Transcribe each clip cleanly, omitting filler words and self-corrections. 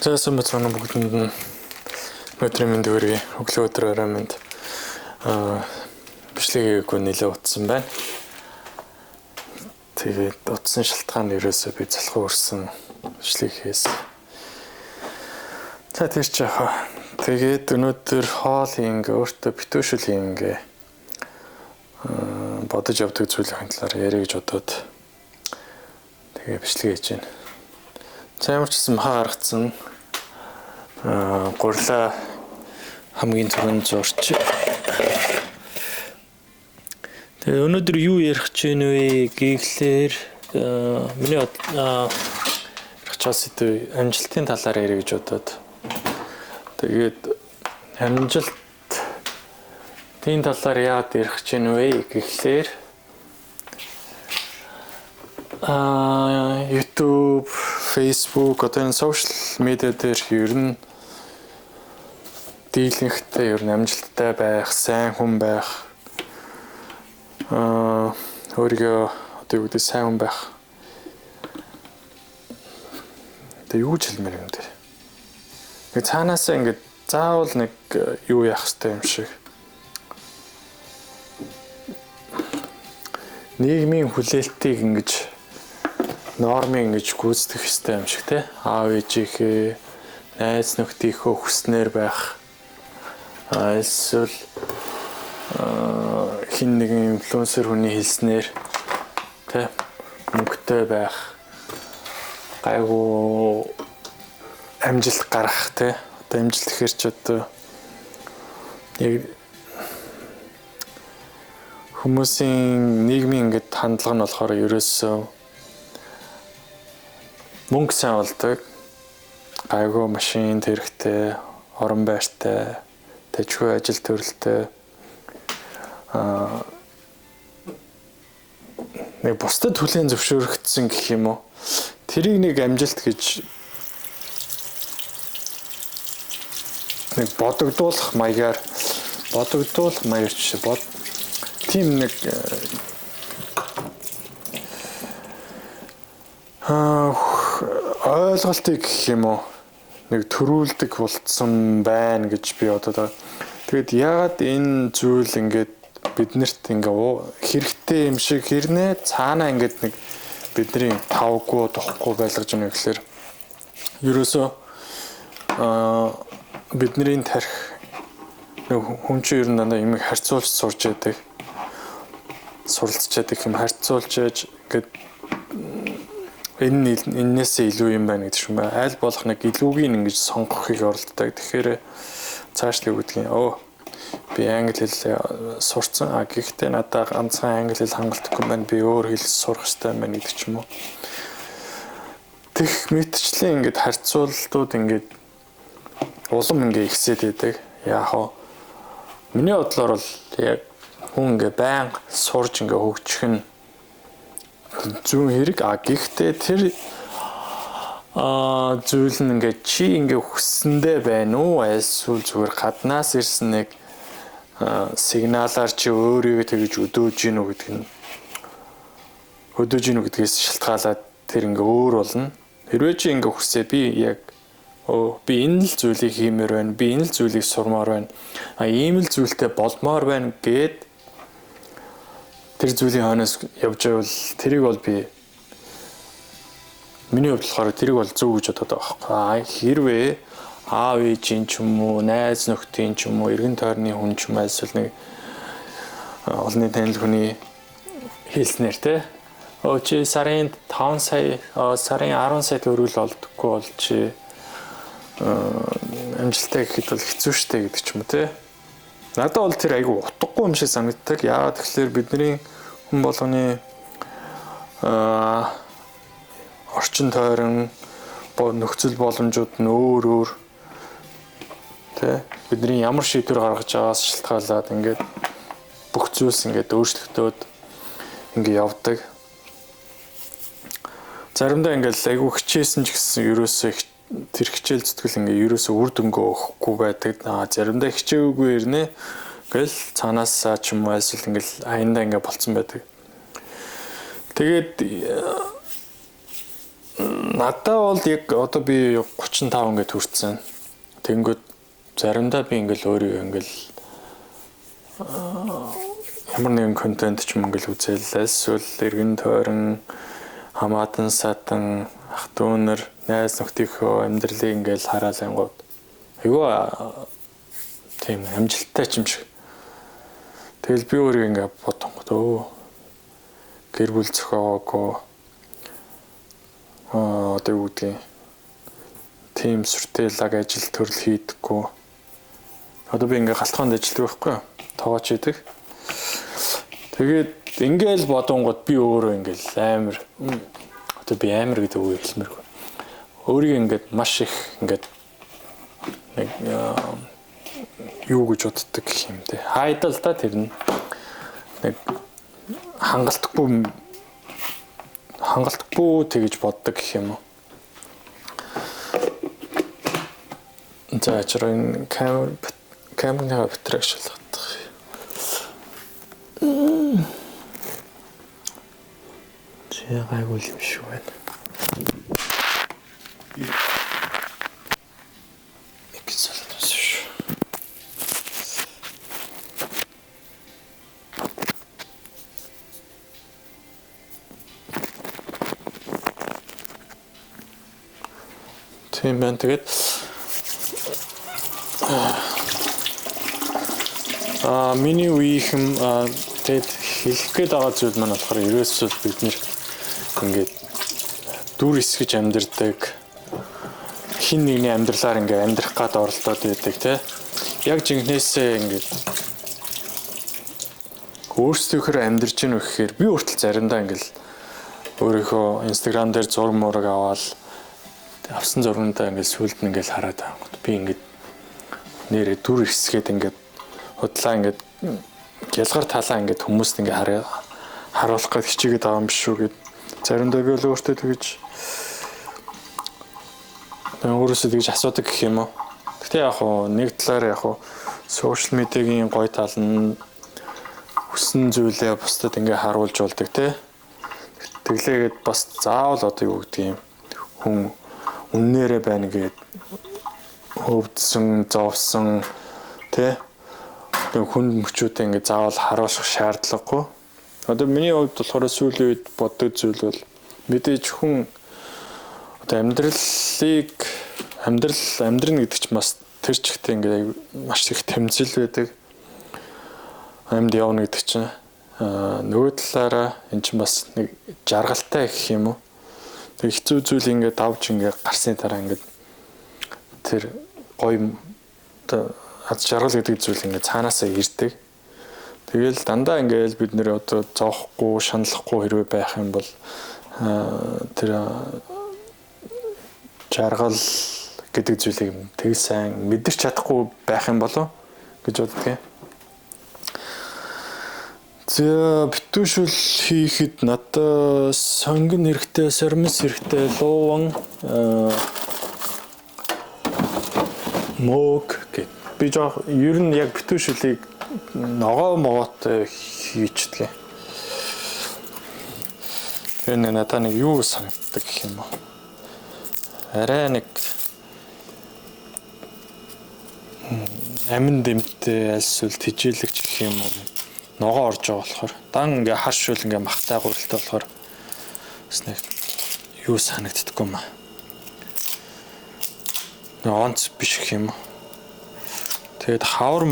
Зайсан бацааны бүгдэнд нь өдрийн мэнд хүргэе. Өглөө өдрөөрөө мэнд бичлэгээгүй нэлээд утсан байна. Тэгээд утсан шалтгаан нь ерөөсөө би залхуу өрсөн бичлэгээс. За тэр ч яхаа. Тэгээд өнөөдөр хоол ингээ өөртөө битүүшил ингээ бодож явдаг зүйлийн талаар яриа гэж бодоод тэгээ бичлэг хийж байна. За ямар ч гэсэн махаа гаргацсан гурла хамгийн түрүүнд зурч. Тэгээ өнөөдөр юу ярих гэж байна вэ гэхлээр миний ярих часд амжилтын талаар ярих гэж бодоод тэгээд амжилтын талаар яагаад ярих гэж байна вэ гэхлээр YouTube, Facebook одоо энэ social media дээр ер нь дийлэнхтэй ер нь амжилттай байх, сайн хүн байх өөрийгөө одоо юу гэдэг сайн хүн байх. Тэгээ юу ч хэлмээр юм дээр. Нэг цаанаасаа ингээд заавал нэг юу яах хэрэгтэй юм шиг. Нийгмийн хүлээлтийг ингэж нормын ингэж гүйцэтгэх хэрэгтэй юм шиг те. Аав ээжийнхээ, найз нөхдийнхөө хүснээр байх. Эсвэл хин нэгэн инфлюенсер хүний хэлснээр тэ мөнгөтэй байх. Гайгүй амжилт гарах тэ. Одоо амжилт гэхэр ч одоо яг хүмүүсийн нийгмийн ингэж хандлага нь болохоор ерөөсөө мөнгө сайн болдог. Гайгүй машин хэрэгтэй, орон байртай, тэжгүй ажил төрөлтэй нэг бусдад хүлээн зөвшөөрөгдсөн гэх юм уу. Тэрийг нэг амжилт гэж нэг бодогдуулах маягаар тийм нэг ойлголтыг гэх юм уу нэг төрүүлдэг болцсон байна гэж би бодоод. Тэгээд яагаад энэ зүйл ингээд биднэрт ингээ хэрэгтэй юм шиг хэрнээ цаанаа ингээд нэг бидний тавгүй тохгүй байлгаж байна гэхэлэр ерөөсөө бидний тарих нэг хүн чинь ер нь дандаа юм харьцуулж сурч яадаг. Суралцж яадаг юм харьцуулж яаж ингээд эннээсээ илүү юм байна гэдэг юм байна. Аль болох нэг илүүгийг ингэж сонгохыг оролддог. Тэгэхээр цааш л үгдгийн би англи хэл сурцсан. Гэхдээ надад ганцхан англи хэл хангалтгүй байна. Би өөр хэл сурах хэрэгтэй байна гэдэг ч юм уу. Тех мэтчлэн ингэж харьцуултууд ингэж улам ингэ ихсээд байдаг. Яг нь миний бодлоор бол яг хүн ингэ байнга сурж ингэ хөгжих нь зүүн хэрэг. Гэхдээ тэр зүйл нь ингээ чи ингээ хүссэндээ байна уу? Эсвэл зүгээр гаднаас ирсэн нэг сигналаар чи өөрийгөө тэгж өдөөж гинүү гэдгээс шалтгаалаад тэр ингээ өөр болно. Хэрвээ чи ингээ хүссээ би яг би энэ л зүйлийг хиймээр байна. Би энэ л зүйлийг сурмаар байна. Ийм л зүйлтэй болмоор байна гэд тэр зүйлийн хойноос явж байвал тэрийг бол би миний хувьд болохоор тэрийг бол зөв гэж бодоод байгаа байхгүй. Хэрвээ аав ээжийн ч юм уу, найз нөхдийн ч юм уу, эргэн тойрны хүн ч юм эсвэл нэг олонний танил хүний хэлснээр те чи сарын 10 сая төгрөг олдоггүй бол чи амжилттай гэхэд бол хэцүү шттэ гэдэг ч юм уу те. Надад бол тэр айгүй утгагүй юм шиг санагддаг. Яагаад тэгэхээр бидний хүн болгоны орчин тойрон нөхцөл боломжууд нь өөр тэ бидний ямар шийдвэр гаргаж байгаас шалтгаалаад ингээд бүх зүйлс ингээд өөрчлөгдөд ингээд явдаг. Заримдаа ингээд айгүй хичээсэн ч гэсэн ерөөсөө тэр хичээл зүтгэл ингээ ерөөсөө үр дүнгөө өгөхгүй байдаг. Заримдаа хичээгээгүй ирнэ. Ингээл цаанаасаа ч юм уу эсвэл ингээл аяндаа ингээ болцсон байдаг. Тэгээд надаа бол яг одоо би 35 ингээд хүрсэн. Тэнгүүд заримдаа би ингээл өөрөө ингээл ямар нэгэн контент ч юм ингээл үзэл эсвэл эргэн тойрон хамаатан садан ах дүүнэр найз нөхдийнхөө амьдралыг ингээл хараалангууд айгүй тийм амжилттай ч юм шиг. Тэгэл би өөрөө ингээд бодонгоо гэр бүл зохиогоогүй одоо юу гэдгийг тим сүртэлэг ажил төрөл хийдэггүй. Одоо би ингээ галтгоонд ажилладаг байхгүй юу? Тоогооч хийдэг. Тэгээд ингээл бодонгууд би өөрөө ингээл амар одоо би амар гэдэг үг хэлмээргүй. Өөрийг ингээд маш их ингээд нэг юу гэж боддог гэх юм те. Хайдал та тэр нь нэг хангалтгүй тэгж боддог гэх юм уу. За чирэн камерны батарейг шалгах. Гайгүй юм шиг байна. Тийм байна. Тэгээд миний үеийнхэн тэгээд хэлэх гээд байгаа зүйл маань болохоор ерөөсөө бид нэр ингээд дүр эсгэж амьдэрдэг хин нэгний амьдралаар ингээд амьдрах гад оролдоод байдаг те. Яг жинхнээсээ ингээд өөрсдийнхөө амьдарч ийн гэхээр би өөртөө заримдаа ингээд өөрийнхөө инстаграм дээр зураг мураг аваад авсан зургуудаа ингээд сүлд нь ингээд хараад байгаа. Би ингээд нэрээ дүр эсгээд ингээд худлаа ингээд ялгар талаа ингээд хүмүүст ингээд харуулах гэж хичээгээд байгаа юм биш үү гэд заримдаа би л өөртөө тэгж өөрөөсөө тэгж асуудаг гэх юм уу. Гэтэ яг хуу нэг талаар яг хуу сошиал медиагийн гоё тал нь хүссэн зүйлээ бусдад ингээд харуулж болдог те. Тэглээгээд бас заавал одоо юу гэдэг юм хүн үннээрээ байна гэд хөвдсөн, зовсон тэ хүн мөчүүдэд ингээд заавал харуулах шаардлагагүй. Одоо миний хувьд болохоор сүүлийн үед боддог зүйл бол мэдээж хүн одоо амьдрна гэдэг чинь бас тэр чигтээ ингээд маш их тэмцэл байдаг. Амьд явна гэдэг чинь нөгөө талаараа эн чинь бас нэг жаргалтай гэх юм уу. Тэг хэцүү зүйл ингээд давж ингээд гарсны дараа ингээд тэр гоё аз жаргал гэдэг зүйл ингээд цаанаасаа ирдэг. Тэгэл дандаа ингээд бид нэр одоо зоохгүй, шаналхгүй хэрвээ байх юм бол тэр жаргал гэдэг зүйлийг тэг сайн мэдэрч чадахгүй байх юм болов гэж боддог. За битүүшүүл хийхэд надад сонгон хэрэгтэй, сормис хэрэгтэй, лууван мөг гэд. Би жоо ер нь яг битүүшүүлийг ногоо могоот хийчихдэг. Энэ надад нэг юу санагддаг гэх юм уу. Арай нэг амин дэмтэй альсвал тижээлэгч гэх юм уу. Ногоо орж байгаа болохоор дан ингээ харшуул ингээ махтай гурилтай болохоор бас нэг юу санагддаггүй юм аа. Онц биш гэх юм. Тэгээд хавар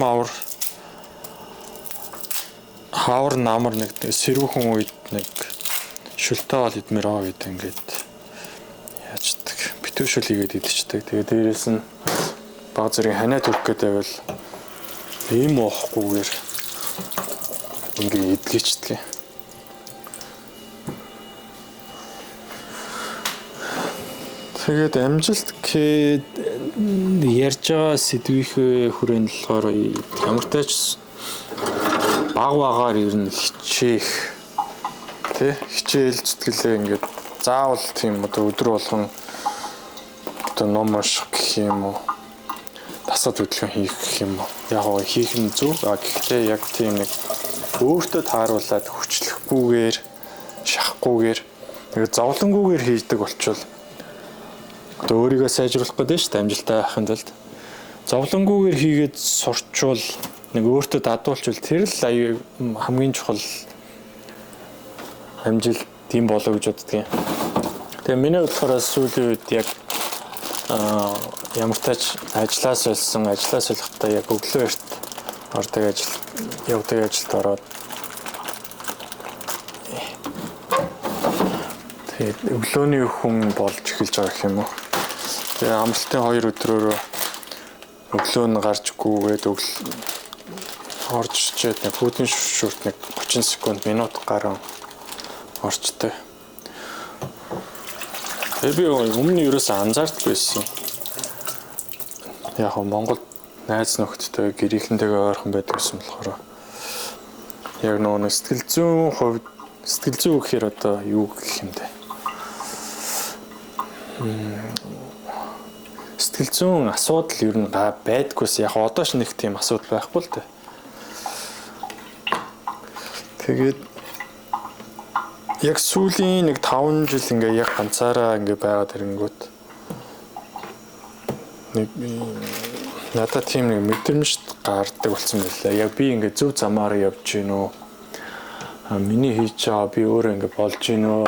намар нэг сэрүүхэн үед нэг шүлтэй бол идмээр байгаа гэдэг ингээд яачдаг. Битүүшүүл хийгээд идчихдэг. Тэгээд дээрээс нь баг зэрэг ханаа төрөх гэдэг байвал ийм уухгүйгээр ингээд идгэждэг. Тэгээд амжилт гээд ярьж байгаа сэдвийнхээ хүрээнд болохоор ямар тач баг багаар ер нь хичээх хичээл зүтгэлээ ингээд заавал тийм одоо өдөр болгон одоо ном унших гэх юм уу тасад хөдөлгөөн хийх гэх юм уу яг гоо хийх нь зөв гэхдээ яг тийм нэг өөртөө тааруулаад хүчлэхгүйгээр шахахгүйгээр нэг зовлонгүйгээр хийдэг болчвол өөрийгөө сайжруулах гэдэг шүү дээ амжилттай байхын тулд. Зовлонгүйгээр хийгээд сурчвал нэг өөртөө дадуулчвал тэр л хамгийн чухал амжилт тийм болоо гэж боддгийн. Тэгээ миний болохоор сүүлийн үед яг ямар тач ажиллаас солихдоо яг өглөө эрт ордог явдаг ажилд ороод тэгээд өглөөний хүн болж эхэлж байгаа гэх юм уу. Тэгээ амралтын 2 өдрөөр өглөө нь гарч гүгээд орж ирчээд нэг фүүдийн шүрт нэг 30 секунд минут гарan орчтой. Би өмнө ерөөсөө анзаардаггүй байсан. Яг Монгол найз нөхдөдтэй гэрийнхэнтэйгээ ойрхон байдаг гэсэн болохоор яг нэг сэтгэл зүйн гэхээр одоо юу гэх юм бэ? Сэтгэл зүйн асуудал ер нь байдггүйс яг одоо ч нэг тийм асуудал байхгүй л дээ. Тэгээд яг сүүлийн нэг 5 жил ингээ яг ганцаараа ингээ байгаад ирэнгүүт нэг надад тийм нэг мэдрэмж гардаг болсон байлаа. Яг би ингээ зөв замаар явж гин үү? Миний хийж байгаа би өөрөө ингээ болж гин үү?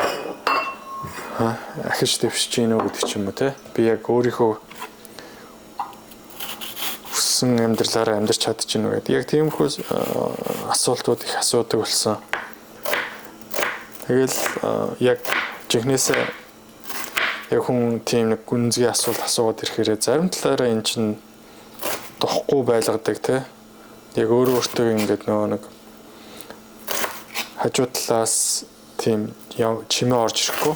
Ахиж дэвшиж гин үү гэдэг ч юм уу те. Би яг өөрийнхөө хүссэн амьдралаараа амьдарч чадчих гин үү гэдэг. Яг тиймэрхүү асуултууд их асуудаг болсон. Тэгэл яг жихнээсээ яг хүн тийм нэг гүнзгий асуулт асуугаад ирэхээр зарим талаараа эн чинь дохгүй байлгадаг те. Яг өөртөө ингээд нэг хажуу талаас тийм чимээ орж ирэхгүй.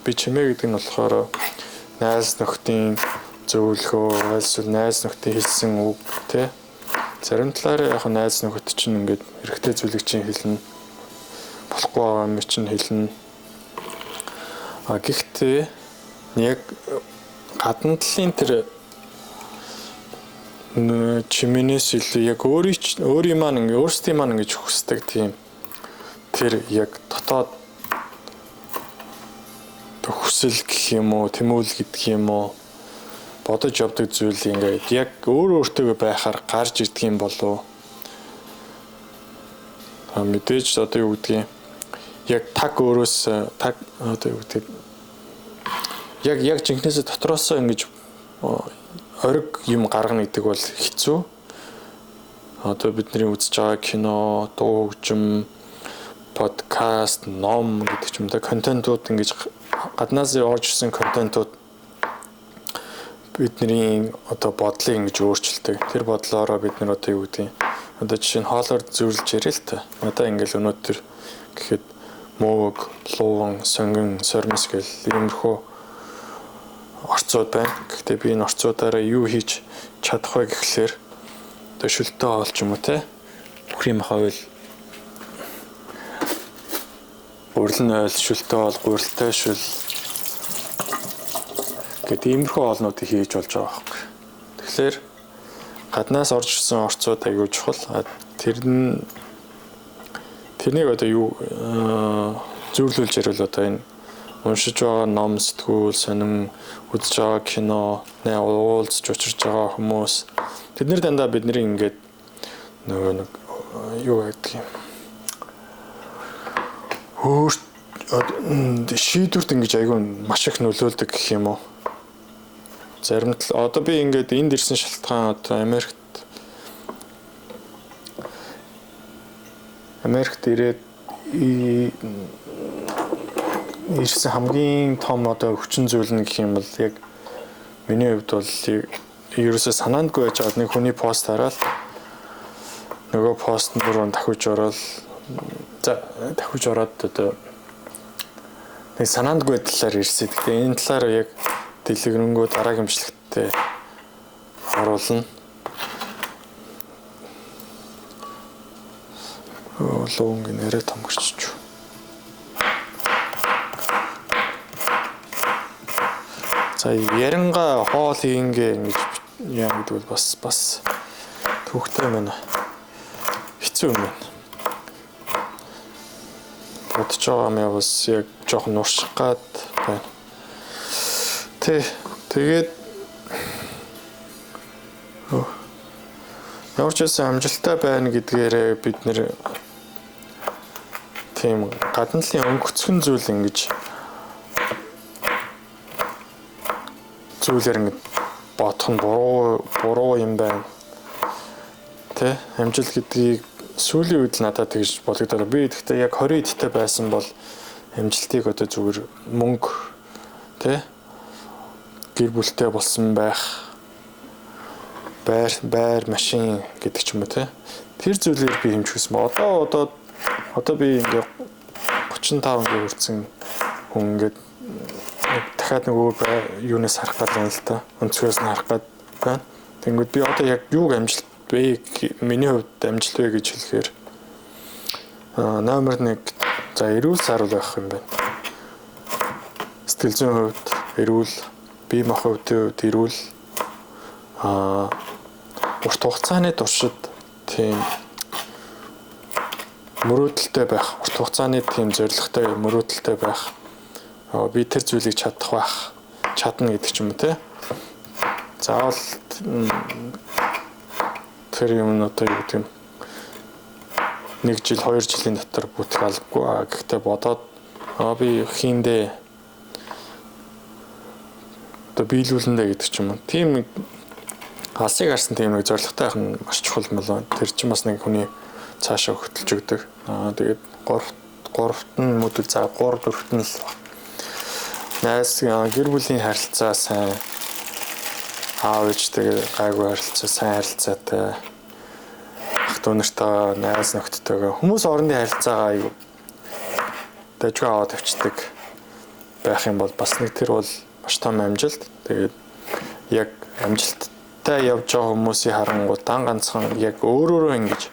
Би чимээ гэдэг нь болохоор найз нөхдийн зөвлөгөө, эсвэл найз нөхдийн хэлсэн үг те. Зарим талаараа яг найз нөхөд чинь ингээд эрэгтэй зүйлийг чинь хэлнэ. Болохгүй байгаа юм чинь хэлнэ. Гэхдээ яг гадна талын тэр чимэнээс илүү яг өөрийн маань ингээ өөрсдийн маань ингэж хүсдэг тийм тэр яг дотоод хүсэл гэх юм уу, тэмүүлэл гэдэг юм уу бодож явдаг зүйл ингээд яг өөртөө байхаар гарч ирдэг юм болов. Мэдээж одоо юу гэдгийг яг өөрөөс одоо юу гэдэг яг жинхнээсээ дотроосоо ингэж ориг юм гаргана гэдэг бол хэцүү. Одоо бидний үзэж байгаа кино, дуу хөгжим, подкаст, ном гэдэг ч юм да контентууд ингэж гаднаас орж ирсэн контентууд бидний одоо бодлыг ингэж өөрчилдөг. Тэр бодлоороо бид нар одоо юу гэдэг одоо жишээ нь хоолоор зөвлөж ярил л та. Надаа ингээл өнөөдөр гэхэд мөөг, луун, сонгон, сормос гэл иймэрхүү орцууд байна. Гэхдээ би энэ орцуудаараа юу хийж чадах вэ гэхлээр одоо шүлтээ хоол ч юм уу те. Бүхрийн хавьл Урлан ойл, шүлтээ хоол, гурилтай шүл гэдэг иймэрхүү хоолнуудыг хийж болж байгаа байхгүй. Тэгэхээр гаднаас орж ирсэн орцууд аягүй чухал. Тэрнийг одоо юу зөвлөлж ярил одоо энэ уншиж байгаа ном, сэтгүүл, сонин, үзэж байгаа кино, уулзж учирч байгаа хүмүүс тэднэр дандаа бидний ингээд нөгөө нэг юу гэдэг юм. Шийдвэрт ингэж аягүй маш их нөлөөлдөг гэх юм уу. Зарим нь одоо би ингээд энд ирсэн шалтгаан одоо Америкт ирээд ирсэн хамгийн том одоо хүчин зүйл нь гэх юм бол яг миний хувьд бол ерөөсөө санаандгүй байж байгаа нэг хүний пост хараад нөгөө постн руу давхиж ороод одоо нэг санаандгүй талаар ирсэн. Гэхдээ энэ талаар яг дэлгэрэнгүй дараагийн бичлэгтээ оруулна. Луунг нэрээ томгорч. За яринга хоол хийнгээ ингэж яа гэдэг бол бас түүхтэй байна. Хэцүү юм байна. Бодож байгаа юм бас яг жоохон урших гад байна. Тэ Тэгээд ямар ч байсан амжилттай байна гэдгээрээ бид нэр тийм гаднaalын өнгөцгөн зүйл ингэж зүйлэр ингэ бодох нь буруу юм байна. Тэ амжилт гэдгийг сүүлийн үед надад тэгж болгодоо би гэхдээ яг 20 эдтэй байсан бол амжилтыг одоо зүгээр мөнгө тэ гэр бүлтэй болсон байх байр машин гэдэг ч юм уу тэ тэр зүйлээр би хэмжихсэн ба одоо би ингээ 35 ингээ хүрсэн хүн ингээд дахиад нөгөө юунаас харах гал юм л та өнцгөөс нь харах гал байна. Тэнгүүд би одоо яг юуг амжилт бэ миний хувьд амжилт вэ гэж хэлэхээр номер 1 за эрүүл сарвал байх юм байна. Сэтгэл зүйн хувьд эрүүл, бие махбодын хувьд эрүүл урт хугацааны туршид тийм мөрөөдөлтэй байх, урт хугацааны тийм зорилготой мөрөөдөлтэй байх. Би тэр зүйлийг чадна гэдэг ч юм уу те. Заавал тэр юм одоо юу гэдэг юм 1 жил 2 жилийн дотор бүтэх албагүй. Гэхдээ бодоод би хийндээ одоо биелүүлэндээ гэдэг ч юм уу. Тийм алсыг харсан тийм нэг зорилготой байх нь маш чухал мөн байна. Тэр чинь бас нэг хүний цаашаа хөтөлж өгдөг. Тэгээд 3-т нь мөдөл за 3-4-т нь л найз гэр бүлийн харилцаа сайн аав ээжтэйгээ гайгүй харилцаа сайн харилцаатай ах дүү нартай найз нөхдөдтэйгээ хүмүүс орондын харилцаагаа аюу дэжгүй аваад авчдаг байх юм бол бас нэг тэр бол маш том амжилт. Тэгээд яг амжилттай явж байгаа хүмүүсийн харангуй дан ганцхан яг өөрөөрөө ингэж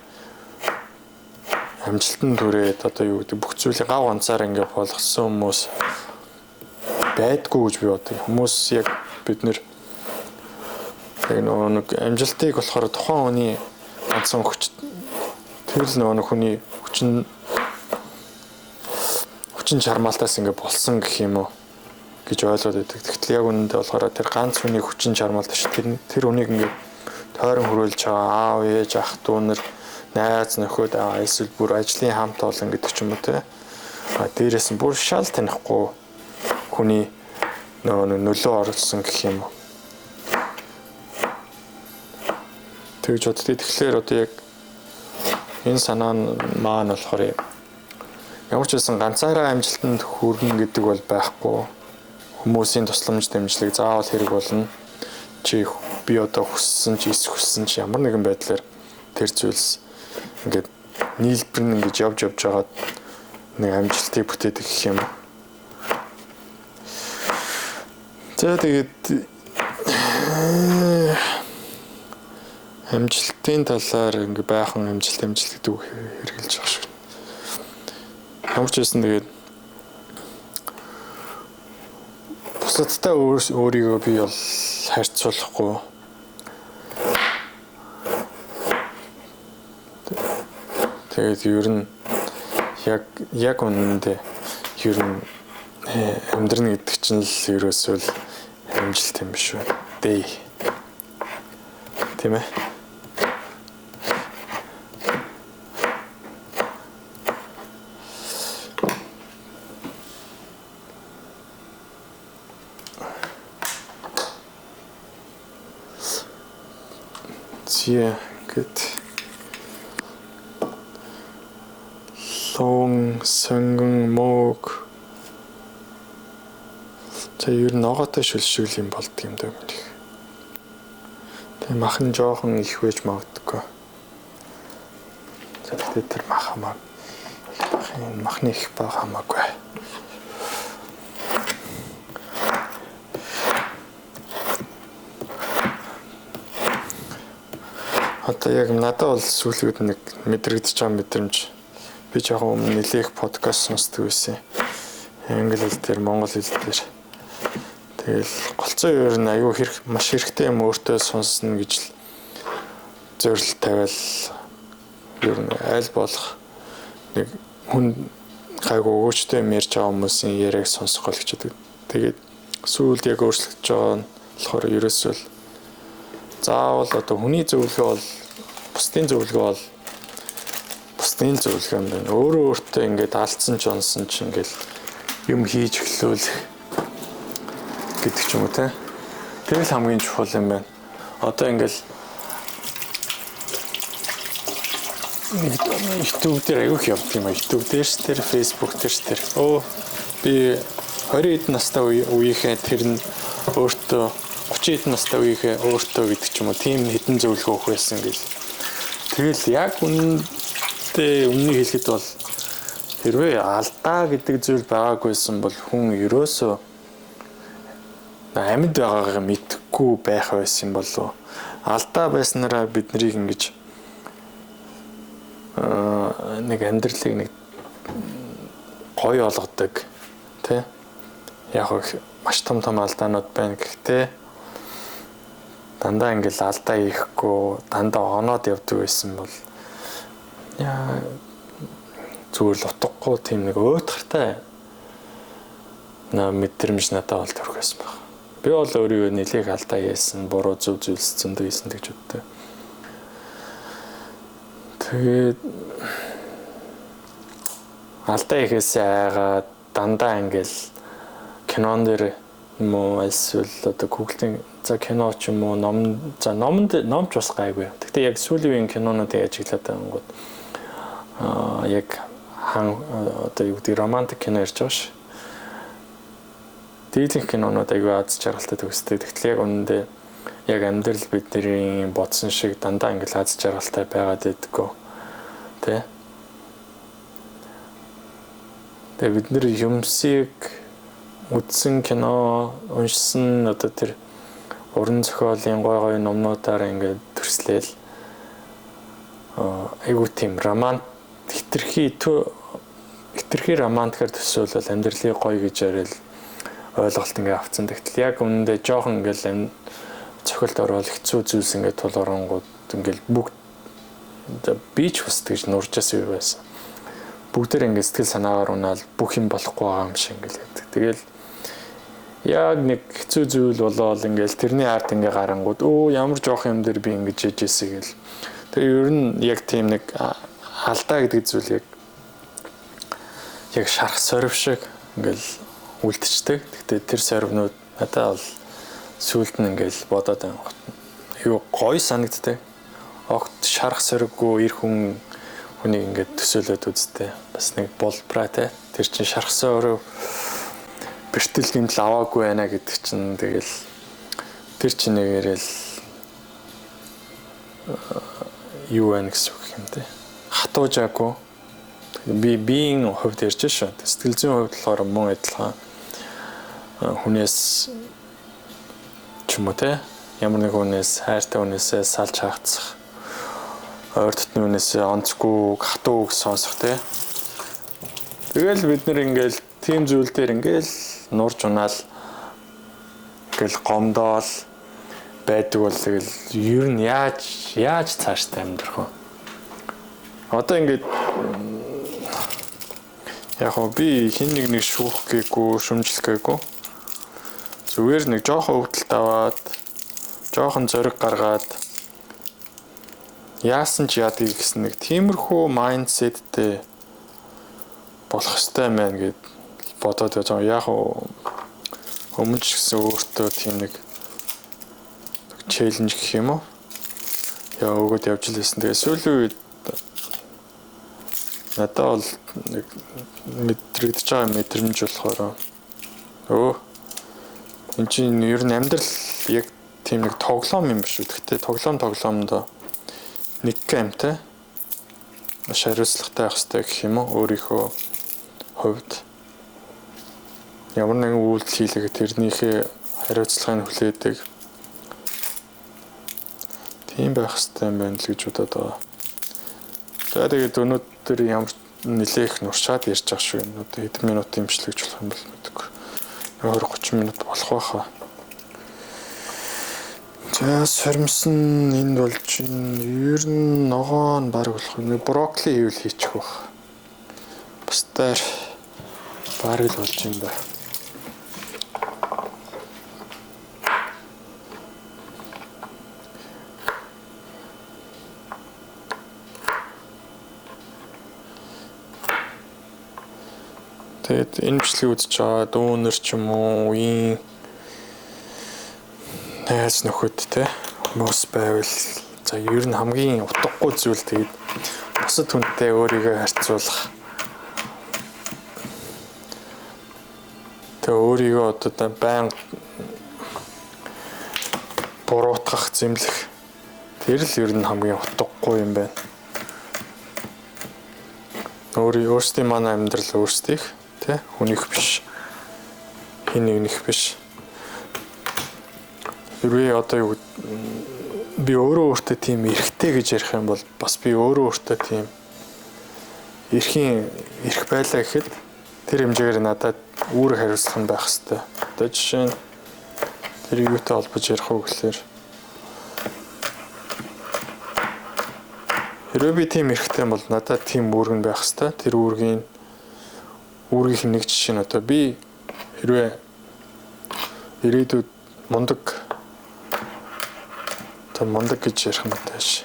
амжилтанд хүрээд одоо юу гэдэг бүх зүйлийг гав ганцаар ингэ болгосон хүмүүс байдгүй гэж би боддог. Хүмүүс яг бид нэр нэг амжилтыг болохоор тухайн хүний ганцхан хүч тэр л нэг хүний хүчин чармаалтаас ингэ болсон гэх юм уу гэж ойлгоод байдаг. Тэгтэл яг үнэндээ болохоор тэр ганц хүний хүчин чармаалт ш тэр хүнийг ингэ тойрон хөрөөлж байгаа аав ээж ах дүү нар найз нөхөд эсвэл бүр ажлын хамт олон гэдэг ч юм уу те. Дээрээс нь бүр шал танихгүй хүний нөлөө оруулсан гэх юм уу. Тэгж боддоо тэгэхээр одоо яг энэ санаа маань болохоор ямар ч байсан ганцаараа амжилтанд хүрнэ гэдэг бол байхгүй. Хүмүүсийн тусламж дэмжлэг заавал хэрэг болно. Чи би одоо хүссэн чи хүссэн чи ямар нэгэн байдлаар тэр зүйлс ингээд нийлбэр нь ингэж явж байгаад нэг амжилтыг бүтээдэг гэх юм. За тэгээд амжилтын талаар ингээ байхан амжилт гэдэг үг хэрэгжилж байгаа шүү. Ямар ч байсан тэгээд бусадтай өөрийгөө би бол харьцуулахгүй. Тэгээд ер нь яг үнэндээ ер нь амьдрна гэдэг чинь л ерөөсөө л амжилт юм биш үү? Дээ. Тийм ээ. Зя гэт лон сэнгэн мог за ер нь ногоотой шүлшүүл юм болд юм даа. Тэг махан жоохон их байж магадгүй. За тэгээд тэр махны их баг хамаагүй. Одоо яг надад бол сүүлийн үед нэг мэдрэгдэж байгаа мэдрэмж би жоохон өмнө нэлээх подкаст сонсдог байсан. Англи хэл дээр, монгол хэл дээр. Тэгэл голцоо ер нь аюу маш хэрэгтэй юм өөртөө сонсно гэж л зорилт тавиал ер нь аль болох нэг хүн гайгүй өгөөчтэй юм ярьж байгаа хүмүүсийн яриаг сонсох болгочдөг. Тэгээд сүүлд яг өөрчлөгдөж байгаа нь болохоор ерөөсөө заавал одоо хүний зөвлөгөө бол бусдын зөвлөгөө бол бусдын зөвлөгөө юм байна. Өөрөө өөртөө ингээд алдсан ч онсон ч ингээд юм хийж эхлүүл гэдэг ч юм уу те. Тэгэл хамгийн чухал юм байна. Одоо ингээд YouTube дээр аягүй их явдаг юм аа. YouTube дээр ч тэр Facebook дээр ч тэр. Би 20 эд настай үеийнхээ тэр нь өөртөө 30 эд настай үеийнхээ өөртөө гэдэг ч юм уу тийм хэдэн зөвлөгөө өгөх байсан гэл. Тэгэл яг үнэндээ өмнө хэлэхэд бол хэрвээ алдаа гэдэг зүйл байгаагүйсэн бол хүн ерөөсөө амьд байгаагаа мэдхгүй байх байсан болов. Алдаа байснараа бид нарыг ингэж нэг амьдралыг нэг гоё болгодог тий. Яг маш том алдаанууд байна гэхдээ дандаа ингээл алдаа хийхгүй дандаа оноод явдаг байсан бол яа зүгээр л утгагүй тийм нэг уйтгартай мэдрэмж надад бол төрөх байсан баг. Би бол өөрийгөө нэлээх алдаа хийсэн, буруу зөв зүйлс зөндөө хийсэн гэж боддог. Тэгээд алдаа хийхээсээ айгаад дандаа ингээл кинон дээр юм уу эсвэл одоо Google-ийн за кино ч юм уу номч бас гайгүй. Гэхдээ яг сүүлийн кинонуудыг ажиглаад байнгут яг одоо юу гэдэг романтик кино ярьж байгаа ш. Дийлэнх кинонууд аягүй аз жаргалтай төгсдөг. Тэгтэл яг үнэндээ яг амьдрал бидний бодсон шиг дандаа ингээл аз жаргалтай байгаад байдаггүй. Тэ? Тэгээ бид нэр юмсыг үзсэн кино уншсан одоо тэр уран зохиолын гой номнуудаар ингээд төрслээл айгуу тийм хитрхи романтикаар төсөөлөл амьдралыг гоё гэж яриад ойлголт ингээд авцсан. Тэгтэл яг үнэндээ жоохон ингээд цохилт ороод хэцүү зүйлс ингээд тул оронгууд ингээд бүгд би ч бас тэгж нуржаас юу байсан. Бүгдээр ингээд сэтгэл санаагаар унаал бүх юм болохгүй байгаа юм шиг ингээд байдаг. Тэгэл яг нэг хэцүү зүйл болоод ингээд тэрний ард ингээд гарангууд ямар жоох юм дээр би ингэж яжээсэй гэл. Тэгээ ер нь яг тийм нэг алдаа гэдэг зүйл яг шарах сорив шиг ингээд үлдчихдэг. Гэхдээ тэр сорвнууд надад бол сүулт нь ингээд бодоод байна. Юу гоё санагддаг. Огт шарах сорвгүй эр хүнийг ингээд төсөөлөд үзтээ. Бас нэг болбраа те. Тэр чинь шарах сорив бэртэл гэмтэл аваагүй байна гэдэг чинь тэгэл тэр чинь нэгээрэл юу байна гэсэн үг юм те. Хатуужаагүй. Биеийн хувьд ярьж шүү. Сэтгэл зүйн хувьд болохоор мөн адилхан хүнээс ч юм уу те ямар нэг хүнээс хайртай хүнээсээ салж хаагцах ойр дотны хүнээсээ онцгүй хатуу үг сонсох те. Тэгэл бид нэр ингээл тийм зүйл дээр ингээл нурж унаал ингээл гомдоол байдаг бол тэгэл ер нь яаж цааштай амьдрах вэ? Одоо ингээд яг би хин нэг шүүх гээгүй шүмжлэх гээгүй зүгээр нэг жоохон өвдөлт аваад жоохон зориг гаргаад яасан ч яадгийг гэсэн нэг тиймэрхүү майндсеттэй болох ёстой мэн гэд бодоод байгаа. Яг өмнө ч гэсэн өөртөө тийм нэг челленж гэх юм уу яа өгөөд явж лээсэн. Тэгээ сүүлийн үед надад бол нэг мэдрэгдэж байгаа мэдрэмж болохоор энэ чинь ер нь амьдрал яг тийм нэг тоглоом юм биш үү? Гэхдээ тоглоомдоо нэг гэмтэй маш хариуцлагатай байх хэрэгтэй гэх юм уу? Өөрийнхөө хувьд ямар нэгэн үйлдэл хийлгээ тэрнийхээ хариуцлагыг хүлээдэг тийм байх хэрэгтэй юм байна л гэж бодоод байгаа. За тэгээд өнөөдөр ямар нэлээх нуршаад ярьж байгаа шүү. Одоо хэдэн минутын имжлэгч болох юм бол мэдээгүй. 20-30 минут болох байхаа. За сормсон энд болж ер нь ногоо нь баг болох юм. Брокколи хийвэл хийчих байх. Бусдаар баг л болж юм байна. Тэгээд энэ бичлэгийг үзэж байгаа дүүнер ч юм уу үеийн найз нөхөд те хүмүүс байвал за ер нь хамгийн утгагүй зүйл тэгээд бусад хүнтэй өөрийгөө харьцуулах. Тэгээ өөрийгөө одоо байн буруутгах, зэмлэх тэр л ер нь хамгийн утгагүй юм байна. Өөрсдийн манай амьдрал өөрсдийнх тий хүнийх биш. Хин нэгнийх биш. Хэрвээ одоо юу би өөрөө өөртөө тийм эрхтэй гэж ярих юм бол бас би өөрөө өөртөө тийм эрх байлаа гэхэд тэр хэмжээгээр надад үүрэг хариуцлага нь байх хэрэгтэй. Одоо жишээ нь тэр юутай холбож ярих уу гэхээр хэрвээ би тийм эрхтэй бол надад тийм үүрэг нь байх хэрэгтэй. Тэр үүргийн нэг жишээ нь одоо би хэрвээ ирээдүйд мундаг гэж ярих юм тааш.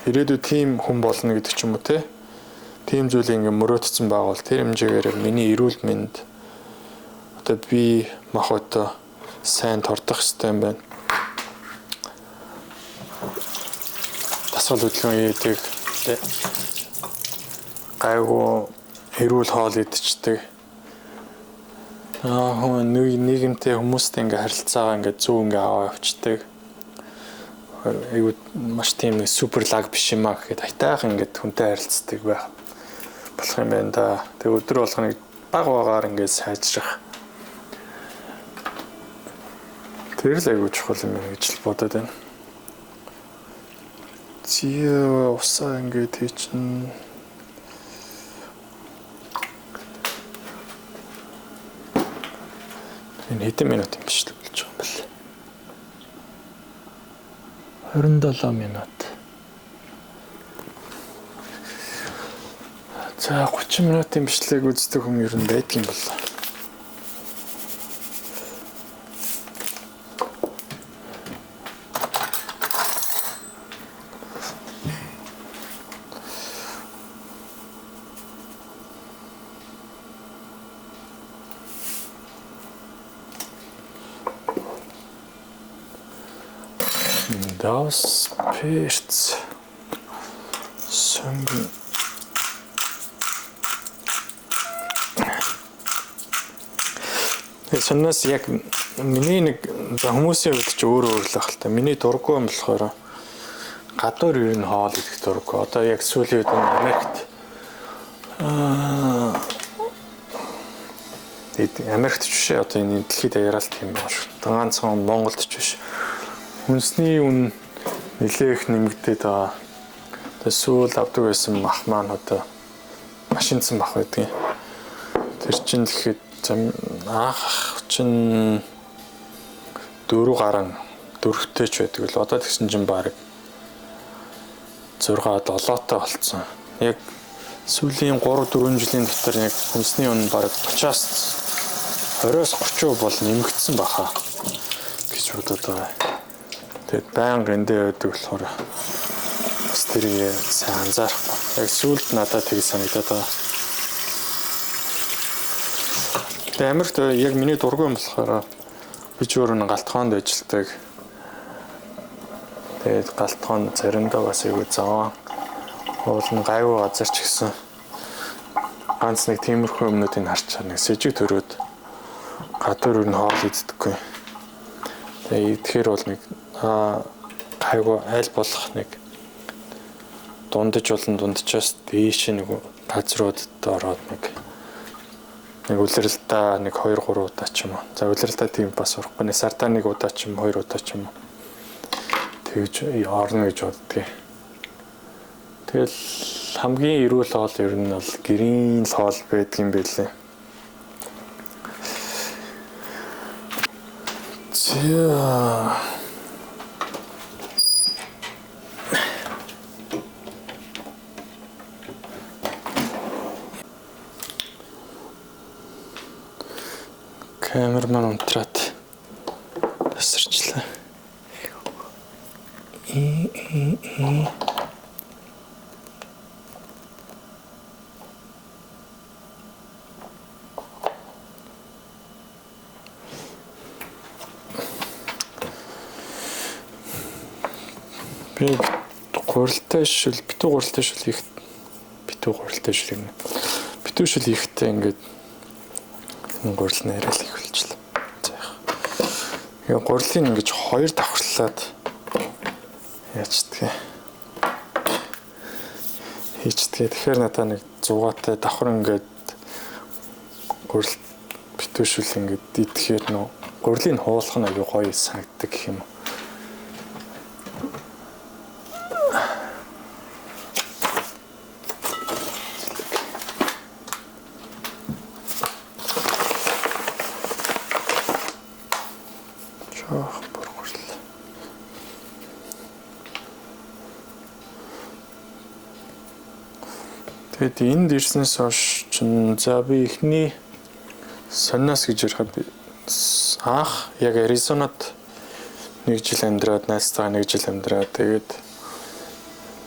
Ирээдүйд тийм хүн болно гэдэг ч юм уу те. Тийм зүйлийг ингээ мөрөөдсөн байгавал тэр хэмжээгээр миний эрүүл мэнд одоо би махбодоо сайн тордох хэрэгтэй юм байна. Дасгал хөдөлгөөн хийдэг те. Гайгүй эрүүл хоол идчихдэг. Нийгэмтэй хүмүүстэй ингээ харилцаагаа ингээ зөв ингээ аваа явцдаг. Айгуу маш тийм нэг супер лаг биш юм аа гэхэд хайтайхан ингээд хүнтэй харилцдаг байх болох юм байна да. Тэгээ өдөр болгоныг баг багаар ингээд сайжрах. Тэр л айгуу чухал юм байна гэж л бодод байна. Усаа ингээд хийчин энэ хэдэн минут юм биш л болж байгаа юм байна. 27 минут. За 30 минутын бичлэг үздэг хүн ер нь байдаг юм болоо. Das Perz Söngэн Сонноос яг миний нэг хүмүүсийн хувьд ч өөрөө л ах л та. Миний дурггүй юм болохоор гадуур ер нь хоол идэх дурггүй. Одоо яг сүүлийн үед Америкт Америкт ч биш одоо энэ дэлхийд яриалт юм байна шүү. Ганцхан Монголд ч биш. Хүнсний үн нэлээх нэмэгдээд байгаа. Тэгээ сүүл авдаг байсан мах маань одоо машинцсан мах байдаг. Тэр чинь тэгэхэд анх чинь 4 гарan 4-тэй ч байдаг л одоо тэгсэн чинь баг 6-7-той болцсон. Яг сүүлийн 3-4 жилийн дотор яг хүнсний үн баг 30-аас 20-30% бол нэмэгдсэн баха гэж бодод байгаа. Тэгээд байнга эндээ байдаг болохоор бас тэрийг сайн анзаарахгүй. Яг сүүлд надад тийг санагдаад байгаа. Тэгээд Америкт яг миний дургүй юм болохоор би ч өөрөө галтгоонд ажилладаг. Тэгээд галтгоон заримдаа бас айгүй зовоо. Уулын гайгүй газар ч гэсэн ганц нэг тиймэрхүү юмнуудыг харчаар нэг сэжиг төрөөд гадуур юу н хоол иддэггүй. Тэгээд идэхээр бол нэг гайгүй айл болох нэг дундаж болон дунджаас дээш нэг газруудад ороод нэг улиралдаа нэг 2-3 удаа ч юм уу. За улиралдаа тийм бас урахгүй. Нэг сардаа нэг удаа ч юм 2 удаа ч юм уу. Тэгж орно гэж боддгийг. Тэгэл хамгийн эрүүл хоол ер нь бол гэрийн хоол байдгийн байлээ. За камерман унтраад тасарчлаа. Би гурилтай шил битүү гурилтай шил их битүү гурилтай шил юм. Битүү шил ихтэй ингээд гурил нэрэл их болчихлоо. За яах. Тэгээ гурилыг ингэж хоёр давхарлаад яачдгээ. Хийчдгээ. Тэгэхээр надаа нэг 100-аатай давхар ингээд гурил битүү шил ингээд идэхээр нөө гурилыг хуулах нь аюу гоё санагддаг гэх юм. Тэгэд энд ирснээс хойш чинь за би эхний сонноос гэж ярихад анх яг Аризонад 1 жил амьдраад найзтайгаа 1 жил амьдраад тэгээд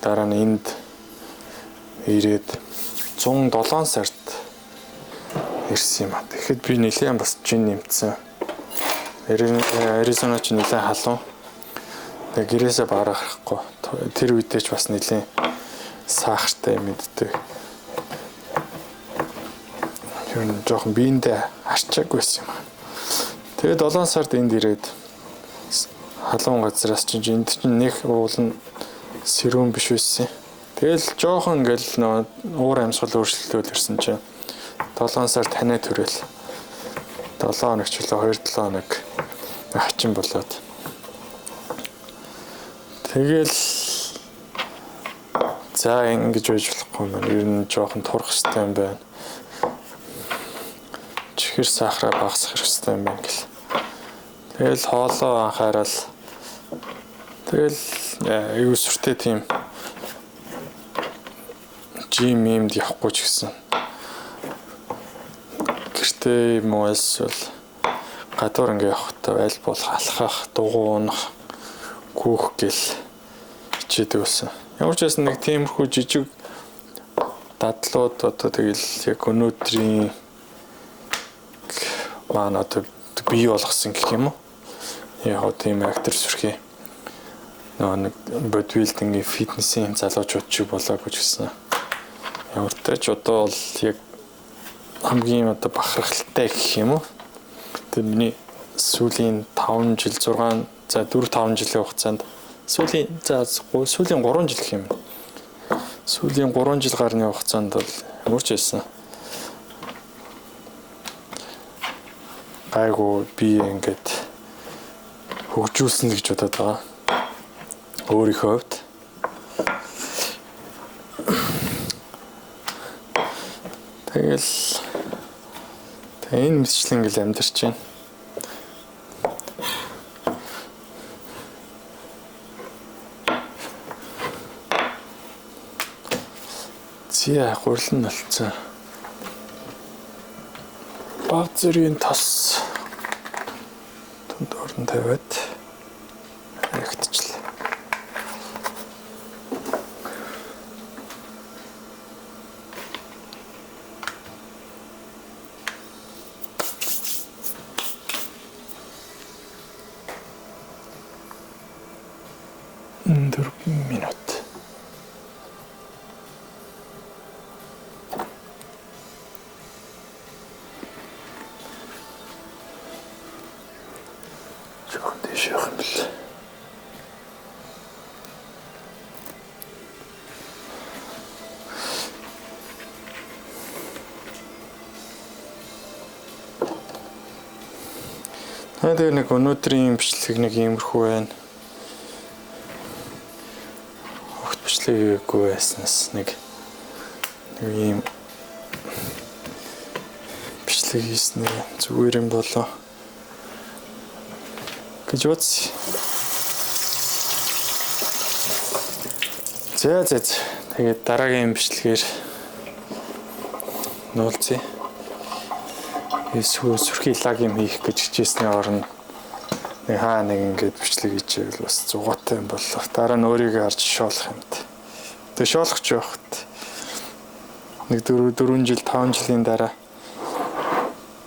дараа нь энд ирээд 107 сард ирсэн юм аа. Тэгэхэд би нэлээд бас жин нэмсэн. Аризона ч нэлээд халуун. Тэгээд гэрээсээ барахгүй. Тэр үедээ ч бас нэлээд сахартай мэддэг. Тэр нь жоохон биендээ арчаагүй байсан юм аа. Тэгээд 7 сард энд ирээд халуун газраас чинь энд чинь нэг уул нь сэрүүн биш байсан. Тэгэл жоохон ингээл уур амьсгал өөрчлөлтөд ирсэн чинь 7 сард танай төрөл 7 хоног ч үлээ 2-7 хоног хачин болоод тэгэл за ингэж байж болохгүй юм. Ер нь жоохон турах хэрэгтэй юм байна. Чихэр сахараа багасгах хэрэгтэй юм байна гэл. Тэгэл хоолоо анхаарал. Тэгэл аюу сүртэй тийм жим юмд явахгүй ч гэсэн. Гэртээ юм уу эсвэл гадуур ингээ явахдаа аль болох алхах, дугуй унах, гүөх гэл хичээдэг байсан. Ямар ч байсан нэг тиймэрхүү жижиг дадлууд одоо тэгэл яг өнөөдрийн маань одоо бий болгосон гэх юм уу? Яг тийм актер сүрхий нэг бодибилдингийн фитнесийн залуучууд шиг болоогүй ч гэсэн. Ямар ч тач одоо бол яг хамгийн одоо бахархалтай гэх юм уу? Тэр миний сүүлийн 5 жил 6 за 4-5 жилийн хугацаанд сүүлийн 3 жил гэх юм. Сүүлийн 3 жил гарны хугацаанд бол ямар ч байсан. Гайгүй би ингээд хөгжүүлсэн гэж бодоод байгаа. Өөрийнхөө хувьд. Тэгэл энэ мэтчлэн ингээл амьдарч байна. Зя гурлан болцсон. Баг зэргийн тас тунд орон тавиад ягтчлаа. Минут. Жохон дэш явах юм бэл. Тэгээд нэг өнөөдрийн бичлэг нэг иймэрхүү байна. Бичлэгээгүй байснаас нэг ийм бичлэг хийснээр зүгээр юм болоо гэж бодсон. За тэгээд дараагийн бичлэгээр нуулцъя. Эсвэл сүрхий лагим хийх гэж хичээсний орно. Нэг хаа нэг ингэж бичлэг хийчихвэл бас зугаатай юм болоо. Дараа нь өөрийгөө харж шоолох юмд. Тэгээ шоолгоч явахт нэг 4 жил 5 жилийн дараа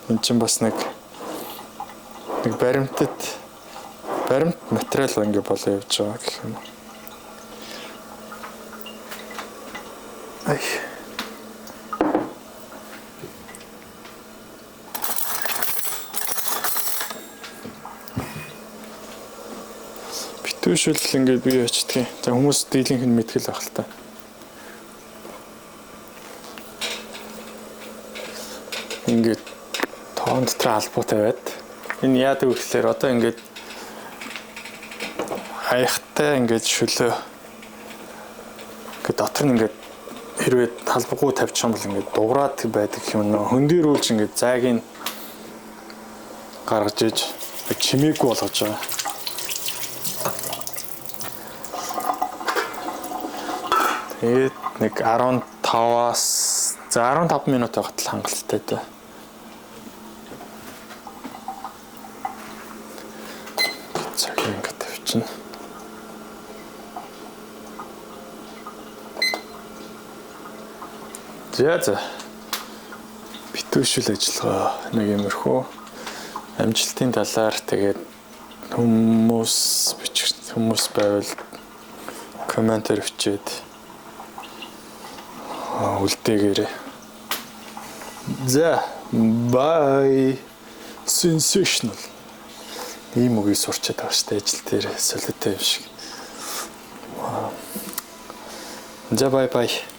эн чинь бас нэг баримт материал ингэ болоо явж байгаа гэх юм. Ай. Битүүшүүл ингээд бий очтгийг. За хүмүүс дийлийнх нь мэдгэл байх л та. Ингээд тоон дотор албуутай байд. Энэ яадаг вэ гэхээр одоо ингээд хаяхтай ингээд шөлөө ингээд дотор нь ингээд хэрвээ талбаггүй тавьчих юм бол ингээд дуграад байдаг юм нөө хөндөрүүлж ингээд зайг нь гаргаж иж чимээгүй болгож байгаа. Тэгээд нэг 15-аас за 15 минут байгаад л хангалттай дээ. Цаг ингээд тавьчихна. За битүүшүүл ажиллагаа нэг юмрхүү амжилтын талаар тэгээд хүмүүс байвал комментэр өчөөд үлдээгээрэй. За bye sensational. Ийм үгийг сурчаад байгаа шүү дээ ажил дээр солиотой юм шиг. За bye bye.